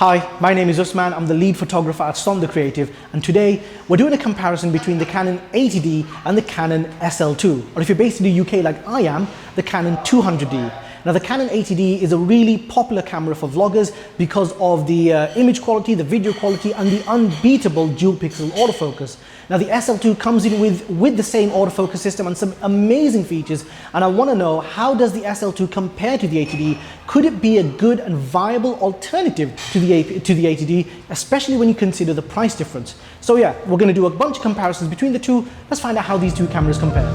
Hi, my name is Usman. I'm the lead photographer at Son the Creative, and today we're doing a comparison between the Canon 80D and the Canon SL2, or if you're based in the UK like I am, the Canon 200D. Now the Canon 80D is a really popular camera for vloggers because of the image quality, the video quality, and the unbeatable dual pixel autofocus. Now the SL2 comes in with the same autofocus system and some amazing features, and I want to know, how does the SL2 compare to the 80D? Could it be a good and viable alternative to the 80D, especially when you consider the price difference? So yeah, we're going to do a bunch of comparisons between the two. Let's find out how these two cameras compare.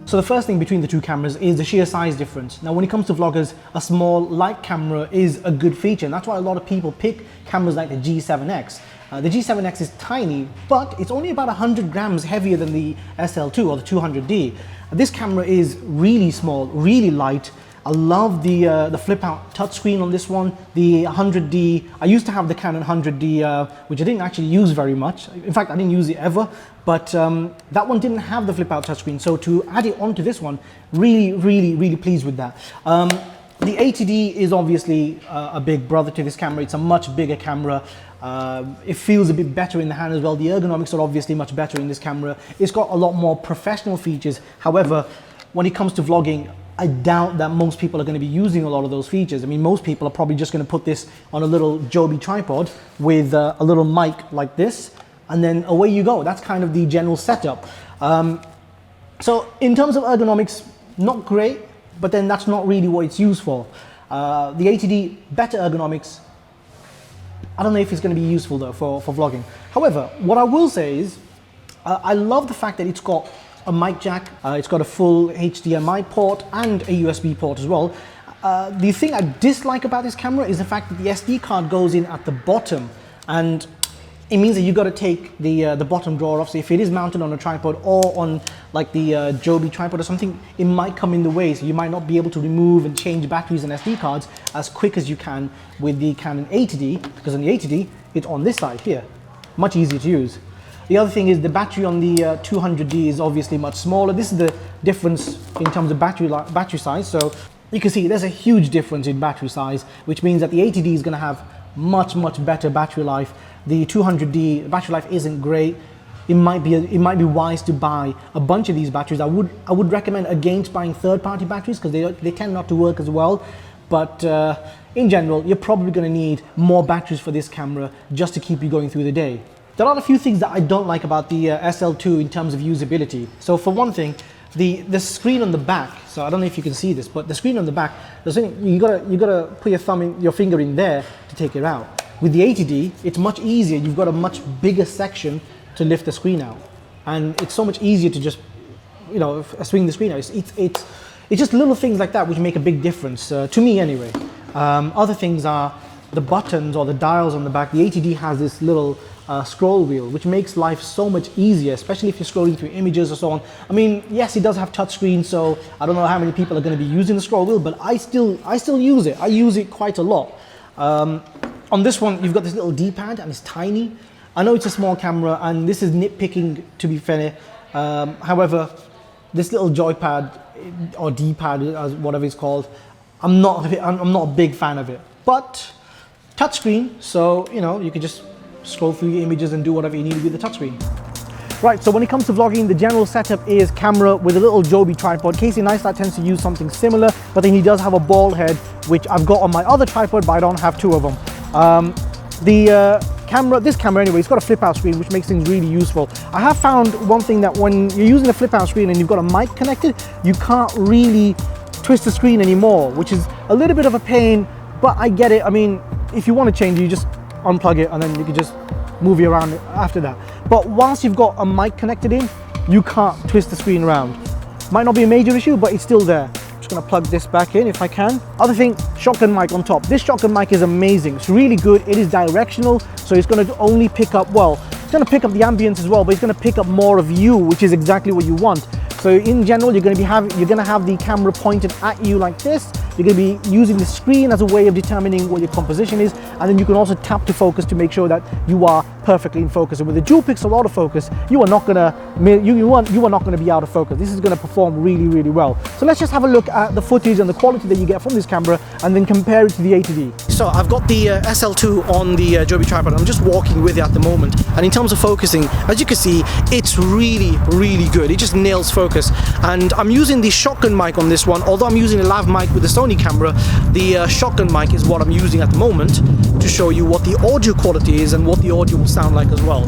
So the first thing between the two cameras is the sheer size difference. Now when it comes to vloggers, a small light camera is a good feature, and that's why a lot of people pick cameras like the G7X. The G7X is tiny, but it's only about 100 grams heavier than the SL2 or the 200D. This camera is really small, really light. I love the flip-out touchscreen on this one. The 100D, I used to have the Canon 200D, which I didn't actually use very much. In fact, I didn't use it ever, but that one didn't have the flip-out touchscreen. So to add it onto this one, really pleased with that. The 80D is obviously a big brother to this camera. It's a much bigger camera. It feels a bit better in the hand as well. The ergonomics are obviously much better in this camera. It's got a lot more professional features. However, when it comes to vlogging, I doubt that most people are going to be using a lot of those features. I mean, most people are probably just going to put this on a little Joby tripod with a little mic like this, and then away you go. That's kind of the general setup. So in terms of ergonomics, not great, but then that's not really what it's used for. The 80D, better ergonomics. I don't know if it's going to be useful though for vlogging. However, what I will say is, I love the fact that it's got a mic jack, it's got a full HDMI port and a USB port as well. The thing I dislike about this camera is the fact that the SD card goes in at the bottom, and it means that you've got to take the bottom drawer off. So if it is mounted on a tripod or on like the Joby tripod or something, it might come in the way, so you might not be able to remove and change batteries and SD cards as quick as you can with the Canon 80D, because on the 80D it's on this side here, much easier to use. The other thing is the battery on the 200D is obviously much smaller. This is the difference in terms of battery size. So you can see there's a huge difference in battery size, which means that the 80D is going to have much better battery life. The 200D battery life isn't great. It might be wise to buy a bunch of these batteries. I would recommend against buying third-party batteries because they tend not to work as well. But in general, you're probably going to need more batteries for this camera just to keep you going through the day. There are a few things that I don't like about the SL2 in terms of usability. So for one thing, the screen on the back, so I don't know if you can see this, but the screen on the back, you gotta put your finger in there to take it out. With the 80D, it's much easier. You've got a much bigger section to lift the screen out, and it's so much easier to just, swing the screen out. It's just little things like that which make a big difference to me anyway. Other things are the buttons or the dials on the back. The 80D has this little scroll wheel, which makes life so much easier, especially if you're scrolling through images or so on. I mean, yes, it does have touchscreen, so I don't know how many people are going to be using the scroll wheel, but I still use it. I use it quite a lot. On this one, you've got this little D-pad, and it's tiny. I know it's a small camera, and this is nitpicking, to be fair. However, this little joypad or D-pad, whatever it's called, I'm not a big fan of it. But touchscreen, so you can just scroll through your images and do whatever you need with the touchscreen. Right, so when it comes to vlogging, the general setup is camera with a little Joby tripod. Casey Neistat tends to use something similar, but then he does have a ball head, which I've got on my other tripod, but I don't have two of them. This camera anyway, it's got a flip-out screen, which makes things really useful. I have found one thing, that when you're using a flip-out screen and you've got a mic connected, you can't really twist the screen anymore, which is a little bit of a pain, but I get it. I mean, if you want to change it, you just unplug it and then you can just move it around after that. But once you've got a mic connected in, you can't twist the screen around. Might not be a major issue, but it's still there. Just gonna plug this back in if I can. Other thing, shotgun mic on top. This shotgun mic is amazing. It's really good. It is directional, so it's gonna only pick up, well, it's going to pick up the ambience as well, but it's going to pick up more of you, which is exactly what you want. So in general, you're going to have the camera pointed at you like this. You're going to be using the screen as a way of determining what your composition is, and then you can also tap to focus to make sure that you are perfectly in focus. And with the dual pixel autofocus, you are not going to be out of focus. This is going to perform really, really well. So let's just have a look at the footage and the quality that you get from this camera, and then compare it to the 80D. So I've got the SL2 on the Joby tripod. I'm just walking with it at the moment, and in terms of focusing, as you can see, it's really, really good. It just nails focus. And I'm using the shotgun mic on this one. Although I'm using a lav mic with the Sony camera, the shotgun mic is what I'm using at the moment to show you what the audio quality is and what the audio will sound like as well.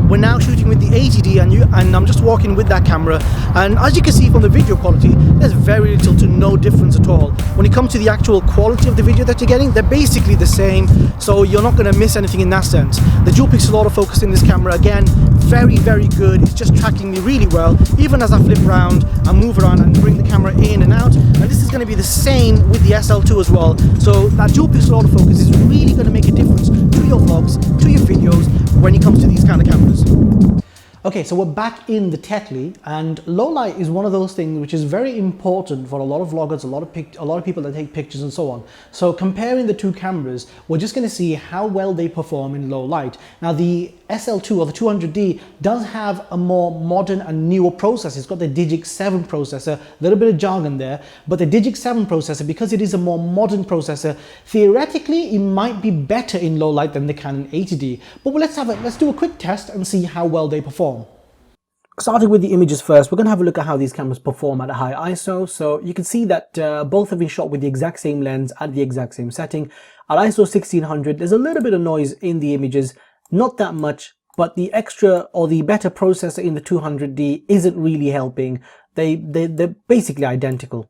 We're now shooting with the 80D, and I'm just walking with that camera, and as you can see from the video quality, there's very little to no difference at all. When it comes to the actual quality of the video that you're getting, they're basically the same, so you're not going to miss anything in that sense. The dual pixel autofocus in this camera, again, very, very good. It's just tracking me really well, even as I flip around and move around and bring the camera in and out. And this is going to be the same with the SL2 as well. So that dual pixel autofocus is really going to make a difference to your vlogs, to your videos, when it comes to these kind of cameras. Okay, so we're back in the Tetley, and low light is one of those things which is very important for a lot of vloggers, a lot of people that take pictures and so on. So comparing the two cameras, we're just going to see how well they perform in low light. Now the SL2 or the 200D does have a more modern and newer processor. It's got the Digic 7 processor, a little bit of jargon there, but the Digic 7 processor, because it is a more modern processor, theoretically it might be better in low light than the Canon 80D. But let's do a quick test and see how well they perform. Starting with the images first, we're going to have a look at how these cameras perform at a high ISO. So you can see that both have been shot with the exact same lens at the exact same setting. At ISO 1600, there's a little bit of noise in the images, not that much, but the extra or the better processor in the 200D isn't really helping. They're basically identical.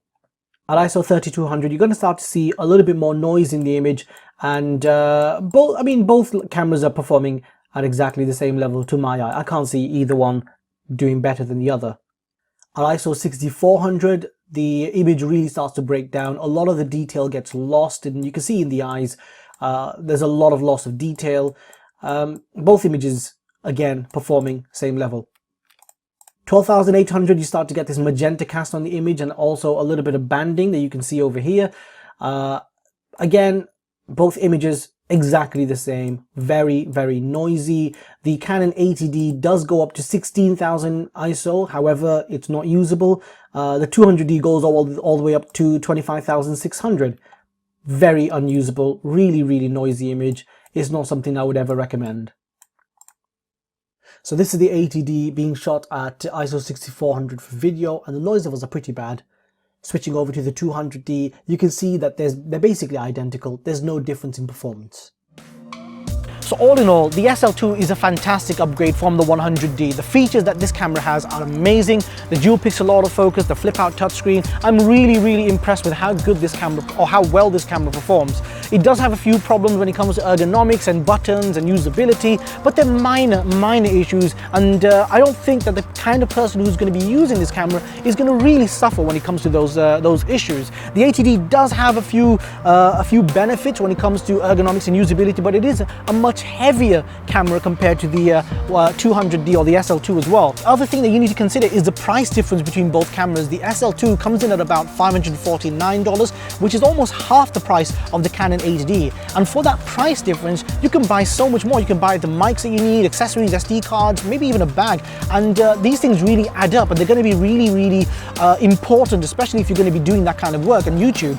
At ISO 3200, you're going to start to see a little bit more noise in the image, and both cameras are performing at exactly the same level to my eye. I can't see either one doing better than the other. At ISO 6400, the image really starts to break down. A lot of the detail gets lost, and you can see in the eyes there's a lot of loss of detail. Both images, again, performing same level. 12,800, you start to get this magenta cast on the image, and also a little bit of banding that you can see over here. Again, both images exactly the same, very, very noisy. The Canon 80D does go up to 16,000 ISO, however, it's not usable. The 200D goes all the way up to 25,600. Very unusable, really, really noisy image. It's not something I would ever recommend. So this is the 80D being shot at ISO 6400 for video, and the noise levels are pretty bad. Switching over to the 200D, you can see that they're basically identical. There's no difference in performance. So all in all, the SL2 is a fantastic upgrade from the 100D. The features that this camera has are amazing. The dual pixel autofocus, the flip out touchscreen. I'm really, really impressed with how good this camera, or how well this camera performs. It does have a few problems when it comes to ergonomics and buttons and usability, but they're minor issues, and I don't think that the kind of person who's going to be using this camera is going to really suffer when it comes to those issues. The 80D does have a few benefits when it comes to ergonomics and usability, but it is a much heavier camera compared to the 200D or the SL2 as well. The other thing that you need to consider is the price difference between both cameras. The SL2 comes in at about $549, which is almost half the price of the Canon 80D. And for that price difference, you can buy so much more. You can buy the mics that you need, accessories, SD cards, maybe even a bag. And these things really add up, and they're going to be really, really important, especially if you're going to be doing that kind of work on YouTube.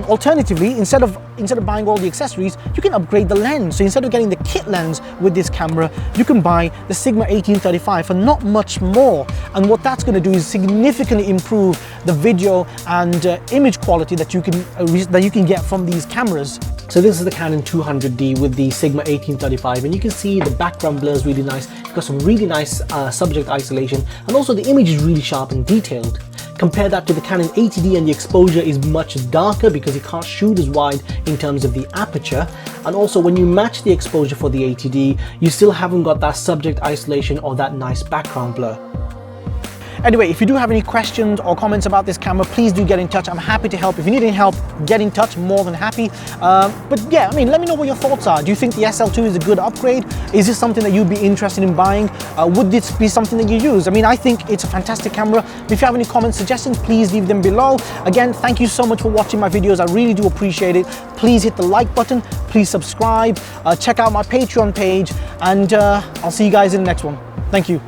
Alternatively, instead of buying all the accessories, you can upgrade the lens. So instead of getting the kit lens with this camera, you can buy the Sigma 1835 for not much more. And what that's going to do is significantly improve the video and image quality that you can get from these cameras. So this is the Canon 200D with the Sigma 1835, and you can see the background blur is really nice. It's got some really nice subject isolation, and also the image is really sharp and detailed. Compare that to the Canon 80D, and the exposure is much darker because you can't shoot as wide in terms of the aperture. And also when you match the exposure for the 80D, you still haven't got that subject isolation or that nice background blur. Anyway, if you do have any questions or comments about this camera, please do get in touch. I'm happy to help. If you need any help, get in touch, more than happy. But yeah, I mean, let me know what your thoughts are. Do you think the SL2 is a good upgrade? Is this something that you'd be interested in buying? Would this be something that you use? I mean, I think it's a fantastic camera. If you have any comments, suggestions, please leave them below. Again, thank you so much for watching my videos. I really do appreciate it. Please hit the like button, please subscribe, check out my Patreon page, and I'll see you guys in the next one. Thank you.